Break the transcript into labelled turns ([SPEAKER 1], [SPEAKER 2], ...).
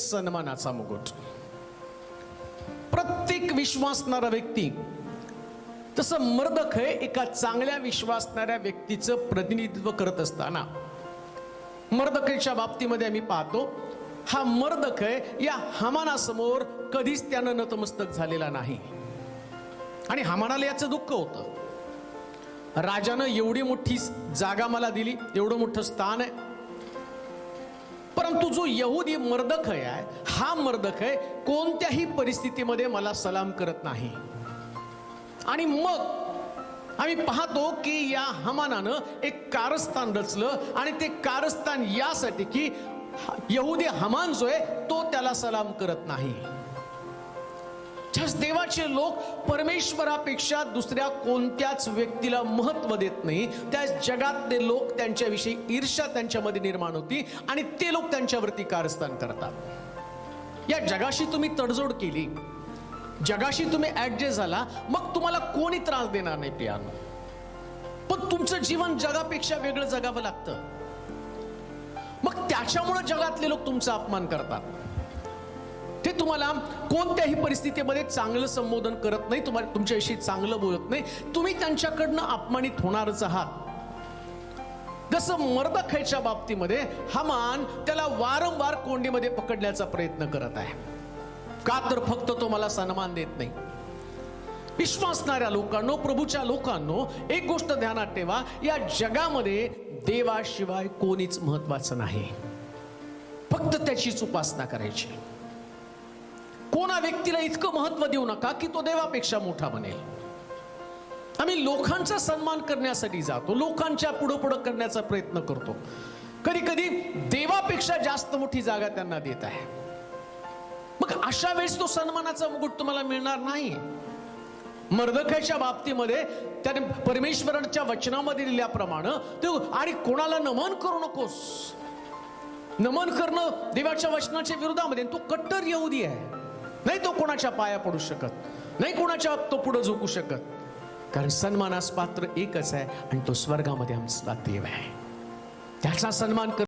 [SPEAKER 1] सन्मानाचा मुकुट. प्रत्येक विश्वासणारा व्यक्ती तसं मर्दखय एका चांगल्या विश्वासणाऱ्या व्यक्तीचं प्रतिनिधित्व करत असताना मर्दखयच्या बाबतीमध्ये आम्ही पाहतो, हा मर्दखय या हामानासमोर कधीच त्यानं नतमस्तक झालेला नाही. आणि हामानाला याचं दुःख होतं. राजानं एवढी मोठी जागा मला दिली, एवढं मोठं स्थान आहे, परंतु जो यहुदी मर्दखय आहे, हा मर्दखय कोणत्याही परिस्थितीमध्ये मला सलाम करत नाही. आणि मग आम्ही पाहतो की या हामानानं एक कारस्थान रचलं, आणि ते कारस्थान यासाठी की यहुदी हामान जो आहे तो त्याला सलाम करत नाही. देवाचे लोक परमेश्वरापेक्षा दुसऱ्या कोणत्याच व्यक्तीला महत्व देत नाही. त्या जगातले लोक त्यांच्याविषयी ईर्ष्या त्यांच्यामध्ये निर्माण होती आणि ते लोक त्यांच्यावरती कारस्थान करतात. या जगाशी तुम्ही तडजोड केली, जगाशी तुम्ही ऍडजस्ट झाला, मग तुम्हाला कोणी त्रास देणार नाही प्रियानो. पण तुमचं जीवन जगापेक्षा वेगळं जगावं लागतं. मग त्याच्यामुळे जगातले लोक तुमचा अपमान करतात. ते तुम्हाला कोणत्याही परिस्थितीमध्ये चांगलं संबोधन करत नाही, तुमच्याविषयी चांगलं बोलत नाही. तुम्ही त्यांच्याकडनं अपमानित होणारच आहात. जसं मर्दखयच्या बाबतीमध्ये हामान त्याला वारंवार कोंडीमध्ये पकडण्याचा प्रयत्न करत आहे. का तर फक्त तो मला सन्मान देत नाही. विश्वासणाऱ्या लोकांनो, प्रभूच्या लोकांनो, एक गोष्ट ध्यानात ठेवा, या जगामध्ये देवाशिवाय कोणीच महत्वाचं नाही. फक्त त्याचीच उपासना करायची. कोणा व्यक्तीला इतकं महत्व देऊ नका की तो देवापेक्षा मोठा बनेल. आम्ही लोकांचा सन्मान करण्यासाठी जातो, लोकांच्या पुढं पुढं करण्याचा प्रयत्न करतो. कधी कधी देवापेक्षा जास्त मोठी जागा त्यांना देत आहे. मग अशा वेळेस तो सन्मानाचा मुकुट तुम्हाला मिळणार नाही. मर्दखयच्या बाबतीमध्ये त्याने परमेश्वराच्या वचनामध्ये दिल्याप्रमाणे तो, आणि कोणाला नमन करू नकोस, नमन करणं देवाच्या वचनाच्या विरोधामध्ये. तो कट्टर यहुदी आहे. नाही तो कोणाच्या पाया पडू शकत नाही, कोणाच्या तो पुढे झुकू शकत. कारण सन्मानास पात्र एकच आहे, आणि तो स्वर्गामध्ये आमचा देव आहे. त्याचा सन्मान कर.